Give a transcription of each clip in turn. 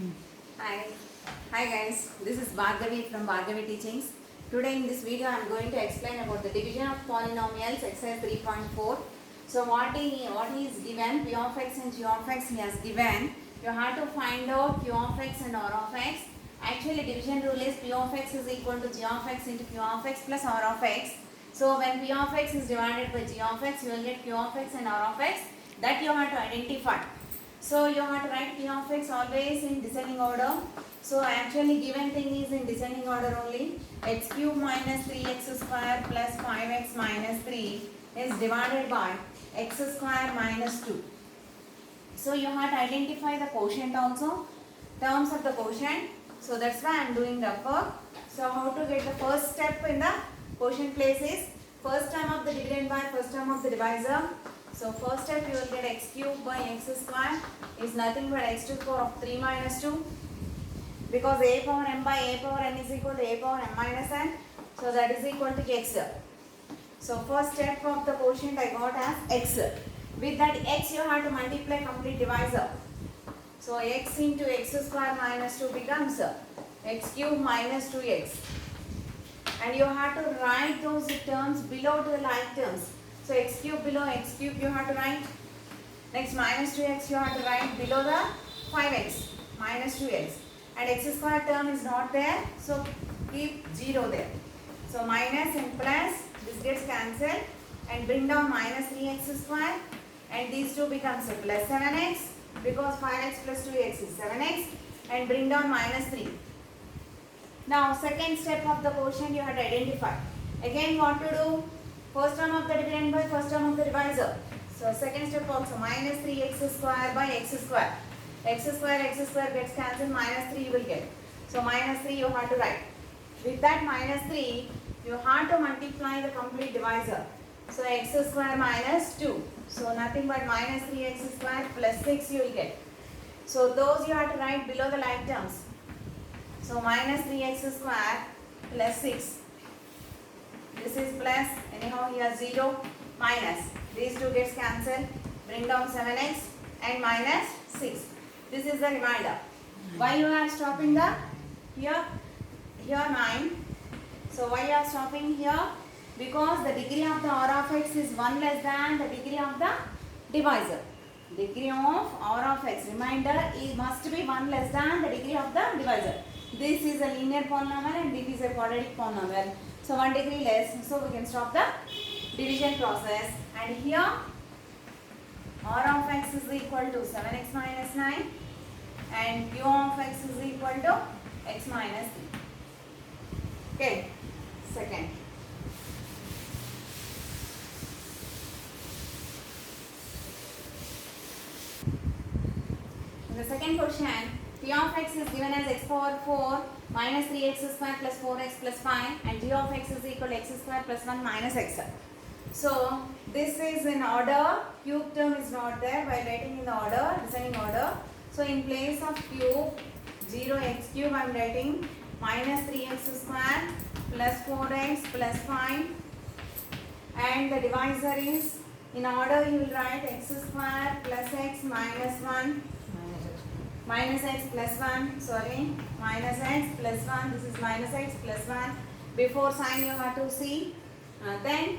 Hi. Hi guys, this is Bhargavi from Bhargavi Teachings. Today in this video I am going to explain about the division of polynomials exercise 3.4. So what is given, P of x and G of x he has given. You have to find out Q of x and R of x. Actually division rule is P of x is equal to G of x into Q of x plus R of x. So when P of x is divided by G of x, you will get Q of x and R of x. That you have to identify. So you have to write P of x always in descending order. So actually given thing is in descending order only. X cube minus 3x square plus 5x minus 3 is divided by x square minus 2. So you have to identify the quotient also, terms of the quotient. So that's why I am doing the above. So how to get the first step in the quotient place is first term of the dividend by first term of the divisor. So first step you will get x cube by x square is nothing but x to the power of 3 minus 2, because a power m by a power n is equal to a power m minus n. So that is equal to x. So first step of the quotient I got as x. With that x you have to multiply complete divisor. So x into x square minus 2 becomes x cube minus 2x. And you have to write those terms below to the like terms. So x cube below x cube you have to write. Next minus 2x you have to write below the 5x minus 2x. And x square term is not there, so keep 0 there. So minus and plus, this gets cancelled and bring down minus 3x square, and these two becomes a plus 7x, because 5x plus 2x is 7x, and bring down minus 3. Now second step of the quotient you have to identify. Again what to do? First term of the dividend by first term of the divisor. So second step also minus 3x square by x square. X square gets cancelled, minus 3 you will get. So minus 3 you have to write. With that minus 3 you have to multiply the complete divisor. So x square minus 2. So nothing but minus 3x square plus 6 you will get. So those you have to write below the like terms. So minus 3x square plus 6. This is plus, anyhow here 0, minus. These two gets cancelled. Bring down 7x and minus 6. This is the remainder. Why you are stopping the here 9. So why you are stopping here? Because the degree of the R of x is 1 less than the degree of the divisor. Degree of R of x, remainder is must be 1 less than the degree of the divisor. This is a linear polynomial and this is a quadratic polynomial. So 1 degree less, so we can stop the division process. And here R of x is equal to 7x minus 9 and Q of x is equal to x minus 3. Okay, second. In the second question, P of x is given as x power 4 minus 3x square plus 4x plus 5, and G of x is equal to x square plus 1 minus x. So this is in order, cube term is not there by writing in the order, descending order. So in place of cube, 0x cube I am writing minus 3x square plus 4x plus 5, and the divisor is in order you will write x square plus x minus 1 minus x plus 1, sorry, minus x plus 1, this is minus x plus 1. Before sign you have to see. Then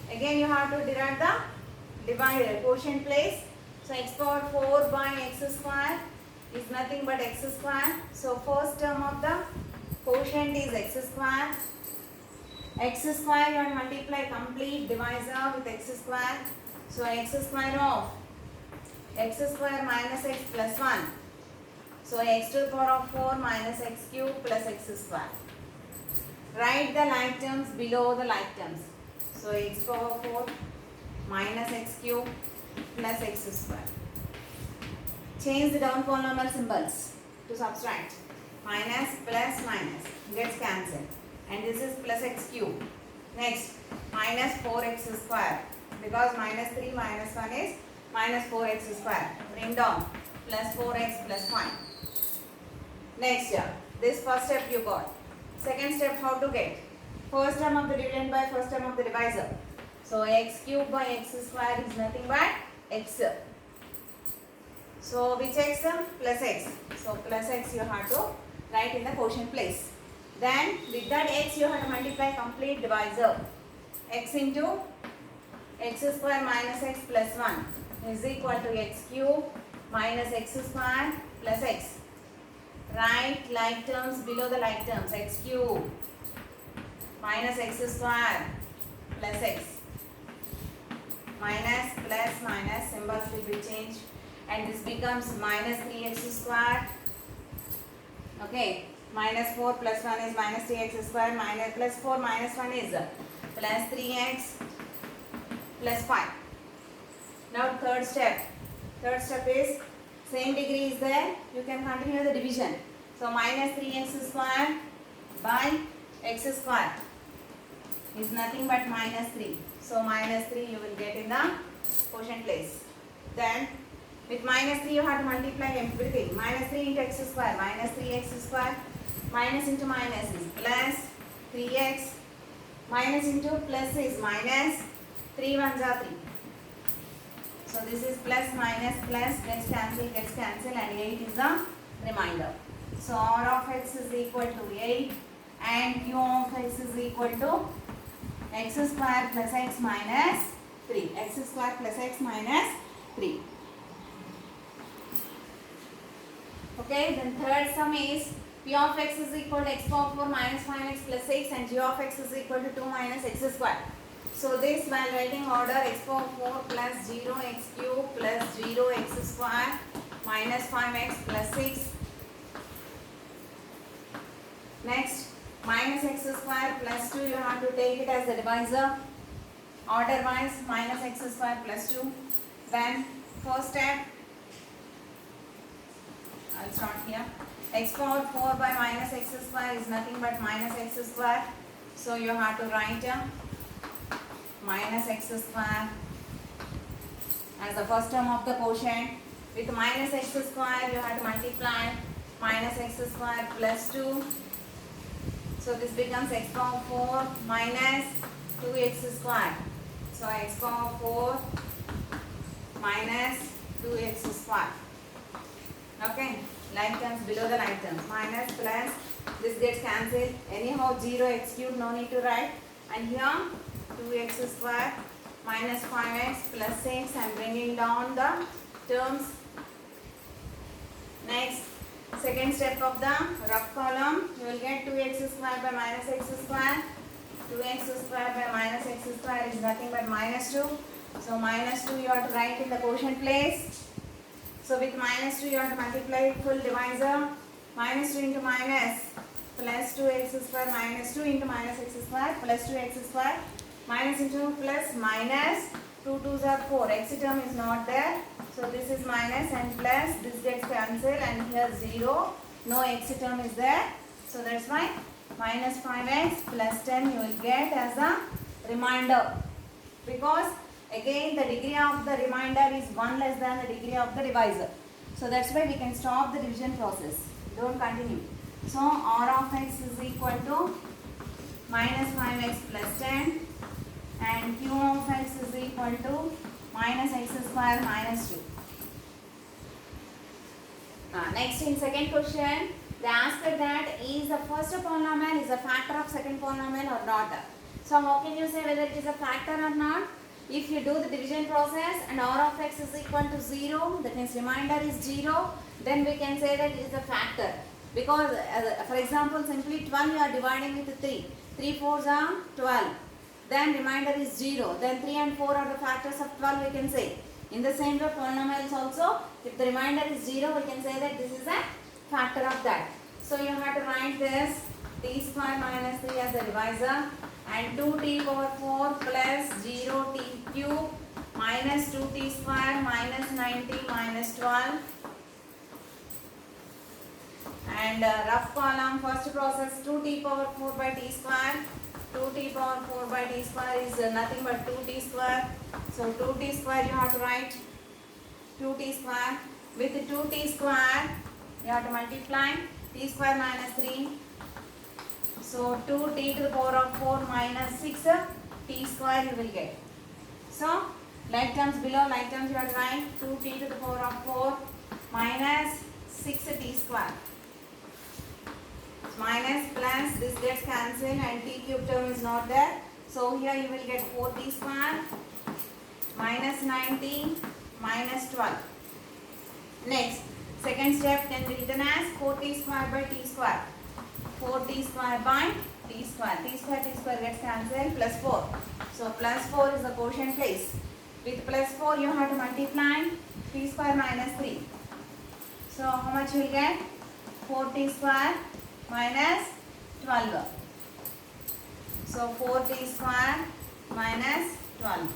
again you have to derive the divider, quotient place. So x power 4 by x square is nothing but x square. So first term of the quotient is x square. X square you have to multiply complete divisor with x square. So x square of x square minus x plus 1. So x to the power of 4 minus x cube plus x square. Write the like terms below the like terms. So x power 4 minus x cube plus x square. Change the down polynomial symbols to subtract. Minus plus minus gets cancelled. And this is plus x cube. Next, minus 4x square. Because minus 3 minus 1 is minus 4x square. Bring down plus 4x plus 5. Next, this first step you got. Second step, how to get? First term of the dividend by first term of the divisor. So x cube by x square is nothing but x. So which x? Plus x. So plus x you have to write in the quotient place. Then with that x you have to multiply complete divisor. X into x square minus x plus 1 is equal to x cube minus x square plus x. Write like terms below the like terms. X cube minus x square plus x. Minus plus minus symbols will be changed and this becomes minus 3x square. Okay, minus 4 plus 1 is minus 3x square, minus plus 4 minus 1 is plus 3x plus 5. Now third step is same degree is there, you can continue the division. So minus 3x square by x square is nothing but minus 3. So minus 3 you will get in the quotient place. Then with minus 3 you have to multiply everything. Minus 3 into x square, minus 3x square, minus into minus is plus 3x, minus into plus is minus, 3 ones are 3. So this is plus minus plus gets cancelled and 8 is the remainder. So R of x is equal to 8 and Q of x is equal to x square plus x minus 3. X square plus x minus 3. Okay, then third sum is P of x is equal to x power 4 minus 5x plus 6 and G of x is equal to 2 minus x square. So this while writing order x power 4 plus 0 x cube plus 0 x square minus 5x plus 6. Next minus x square plus 2 you have to take it as the divisor. Order wise minus x square plus 2. Then first step, I'll start here. X power 4 by minus x square is nothing but minus x square. So you have to write minus x square as the first term of the quotient. With minus x square you have to multiply minus x square plus 2. So this becomes x power 4 minus 2x square. So x power 4 minus 2x square. Okay, like terms below the like terms. Minus plus, this gets cancelled. Anyhow 0 x cube no need to write. And here 2x square minus 5x plus 6. I am bringing down the terms. Next, second step of the rough column, you will get 2x square by minus x square. 2x square by minus x square is nothing but minus 2. So minus 2 you have to write in the quotient place. So with minus 2 you have to multiply full divisor. Minus 2 into minus plus 2x square minus 2 into minus x square plus 2x square minus into plus minus 2 2s are 4. X term is not there. So this is minus and plus, this gets cancelled and here 0. No x term is there. So that's why minus 5x plus 10 you will get as a remainder. Because again the degree of the remainder is 1 less than the degree of the divisor. So that's why we can stop the division process. Don't continue. So R of x is equal to minus 5x plus 10 and Q of x is equal to minus x square minus 2. Next in second question, they asked that is the first polynomial is a factor of second polynomial or not. So how can you say whether it is a factor or not? If you do the division process and R of x is equal to 0, that means remainder is 0, then we can say that it is a factor. Because for example, simply 12 you are dividing with 3. 3 4s are 12. Then remainder is 0. Then 3 and 4 are the factors of 12 we can say. In the same way polynomials also, if the remainder is 0 we can say that this is a factor of that. So you have to write this t square minus 3 as the divisor and 2t power 4 plus 0t cube minus 2t square minus 9t minus 12. And rough column, first process 2t power 4 by t square. 2t power 4 by t square is nothing but 2t square. So 2t square you have to write 2t square. With 2t square you have to multiply t square minus 3. So 2t to the power of 4 minus 6 t square you will get. So like terms below, like terms you have to write 2t to the power of 4 minus 6t square. Minus plus this gets cancelled and t cube term is not there. So here you will get 4t square minus 9t minus 12. Next, second step can be written as 4t square by t square. 4t square by t square. T square gets cancelled plus 4. So plus 4 is the quotient place. With plus 4 you have to multiply t square minus 3. So how much you will get? 4t square minus 12. So 4t square minus 12.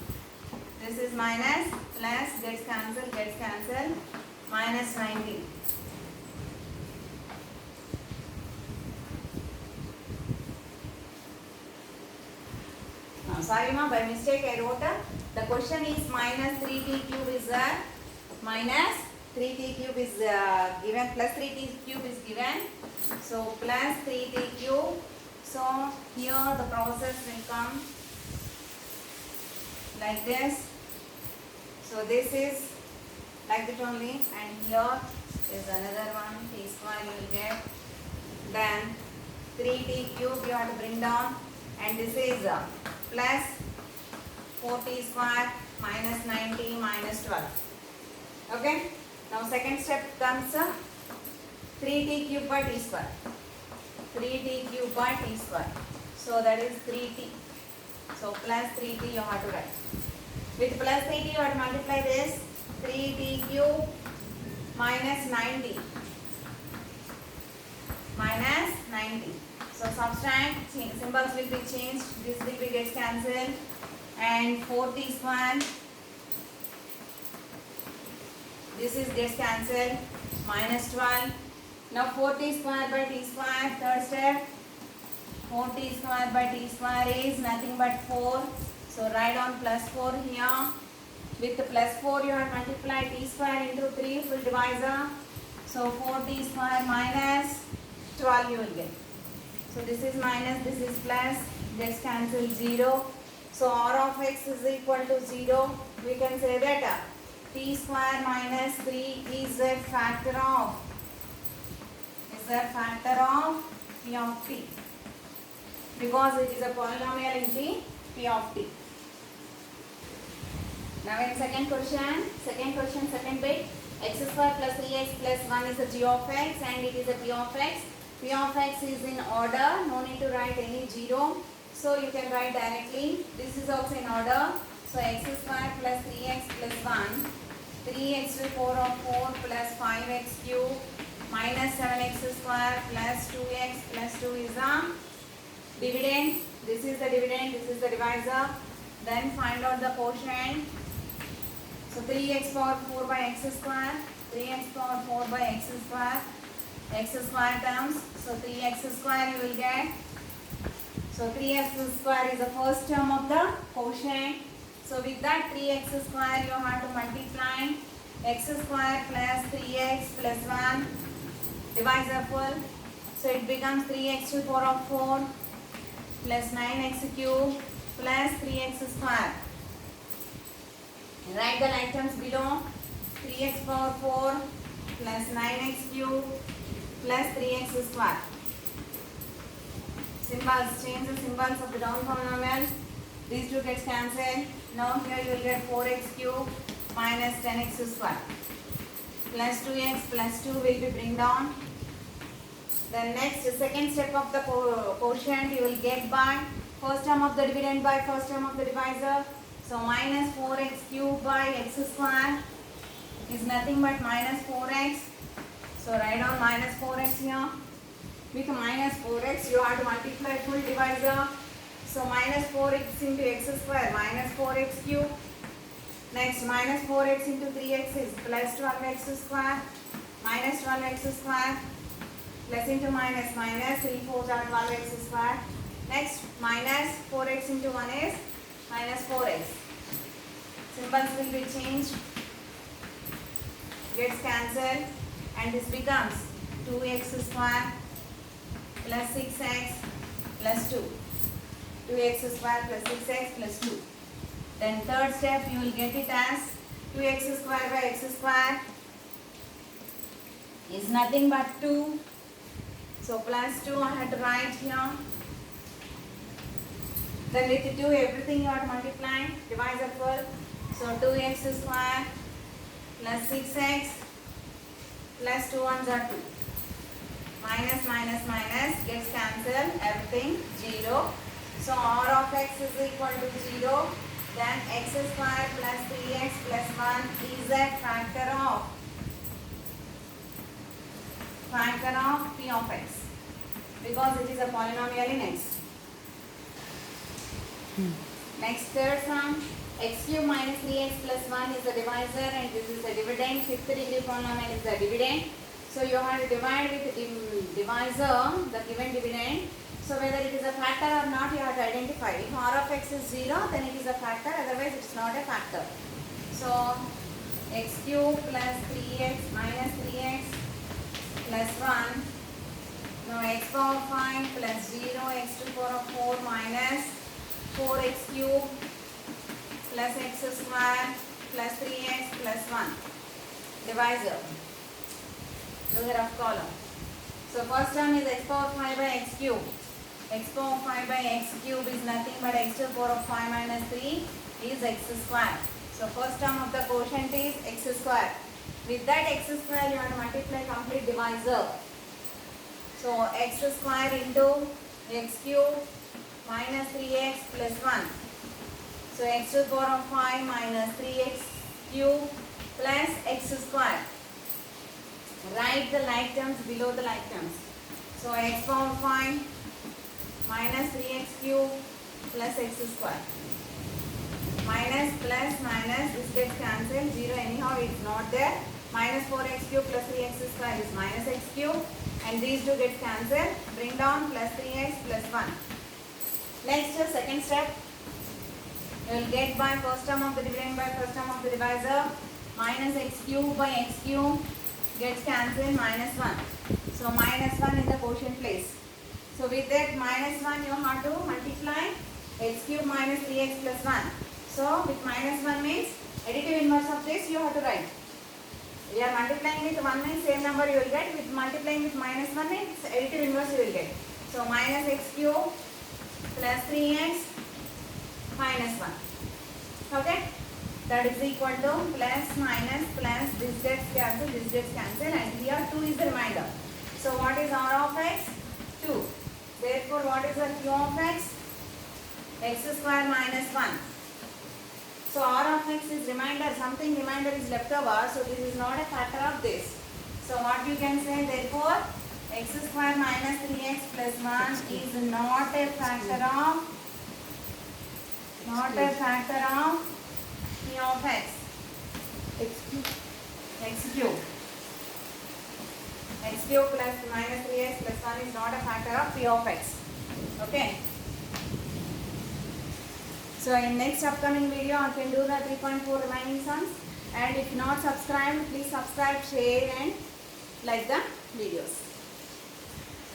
This is minus plus gets cancelled minus 19. Sorry ma, by mistake I wrote the question is minus 3t cube is minus 3t cube is given, plus 3t cube is given. So plus 3t cube. So here the process will come like this. So this is like that only, and here is another one, t square you will get. Then 3t cube you have to bring down, and this is plus 4t square minus 90 minus 12. Okay. Now second step comes 3t cube by t square. 3t cube by t square. So that is 3t. So plus 3t you have to write. With plus 3t you have to multiply this 3t cube minus 90 minus 90. So subtract, symbols will be changed, this will be gets cancelled, and 4t square, this is gets cancelled, minus 12. Now 4t square by t square, third step, 4t square by t square is nothing but 4. So write down plus 4 here. With the plus 4 you have multiplied t square into 3 full divisor. So 4t square minus 12 you will get. So this is minus, this is plus, gets cancelled 0. So r of x is equal to 0. We can say that t square minus 3 is a factor of p of t, because it is a polynomial in p of t. Now in second question, second bit, x square plus 3x plus 1 is a g of x and it is a p of x. P of x is in order, no need to write any 0. So you can write directly. This is also in order. So x square plus 3x plus 1, 3x to the power of 4 plus 5x cube minus 7x square plus 2x plus 2 is a dividend. This is the dividend, this is the divisor. Then find out the quotient. So 3x power 4 by x square, 3x power 4 by x square terms. So 3x square you will get. So 3x square is the first term of the quotient. So with that 3x square you have to multiply x square plus 3x plus 1 divisor full. So it becomes 3x to the power of 4 plus 9x cube plus 3x square. Write the like terms below. 3x power 4 plus 9x cube plus 3x square. Symbols, change the symbols of the down polynomial. These two gets cancelled. Now here you will get 4x cube minus 10x square plus 2x plus 2 will be bring down. Then next, second step of the quotient you will get by first term of the dividend by first term of the divisor. So minus 4x cube by x square is nothing but minus 4x. So write down minus 4x here. With minus 4x you have to multiply full divisor. So minus 4x into x square minus 4x cube. Next minus 4x into 3x is plus 12x square minus 12x square plus into minus 3 4 are 12x square. Next minus 4x into 1 is minus 4x. Symbols will be changed, gets cancelled, and this becomes 2x square plus 6x plus 2. 2x square plus 6x plus 2. Then third step you will get it as 2x square by x square is nothing but 2. So plus 2 I have to write here. Then with 2 everything you have to multiply. Divisor full. So 2x square plus 6x plus 2 ones are 2. Minus minus minus gets cancelled. Everything 0. So r of x is equal to 0. Then x square plus 3x plus 1 is a factor of p of x, because it is a polynomial in x. Next third sum, x cube minus 3x plus 1 is the divisor and this is the dividend. Fifth degree polynomial is the dividend. So you have to divide with the divisor, the given dividend. So whether it is a factor or not, you have to identify. If r of x is 0, then it is a factor, otherwise it is not a factor. So x cube plus 3x minus 3x plus 1. Now x power 5 plus 0, x to the power of 4 minus 4x cube plus x square plus 3x plus 1. Divisor. Do the rough column. So first term is x power 5 by x cube. X power 5 by x cube is nothing but x to the power of 5 minus 3 is x square. So first term of the quotient is x square. With that x square you have to multiply complete divisor. So x square into x cube minus 3x plus 1. So x to the power of 5 minus 3x cube plus x square. Write the like terms below the like terms. So x power 5 minus 3x cube plus x square. Minus plus minus, this gets cancelled. 0 anyhow it is not there. Minus 4x cube plus 3x square is minus x cube. And these two get cancelled. Bring down plus 3x plus 1. Next, second step. You will get by first term of the dividend by first term of the divisor. Minus x cube by x cube gets cancelled, minus 1. So minus 1 in the quotient place. So with that minus 1 you have to multiply x cube minus 3x plus 1. So with minus 1 means additive inverse of this you have to write. We are multiplying with 1 means same number you will get. With multiplying with minus 1 means additive inverse you will get. So minus x cube plus 3x minus 1. Okay? That is equal to plus minus plus this gets cancelled, this gets cancelled, and here 2 is the remainder. So what is r of x? 2. Therefore what is the q of x? X square minus 1. So r of x is remainder, something remainder is left over, so this is not a factor of this. So what you can say, therefore x square minus 3x plus 1 is not a factor of p of x. X cube. X cube plus minus 3x plus 1 is not a factor of p of x. Okay. So in next upcoming video I can do the 3.4 remaining sums, and if not subscribed, please subscribe, share and like the videos.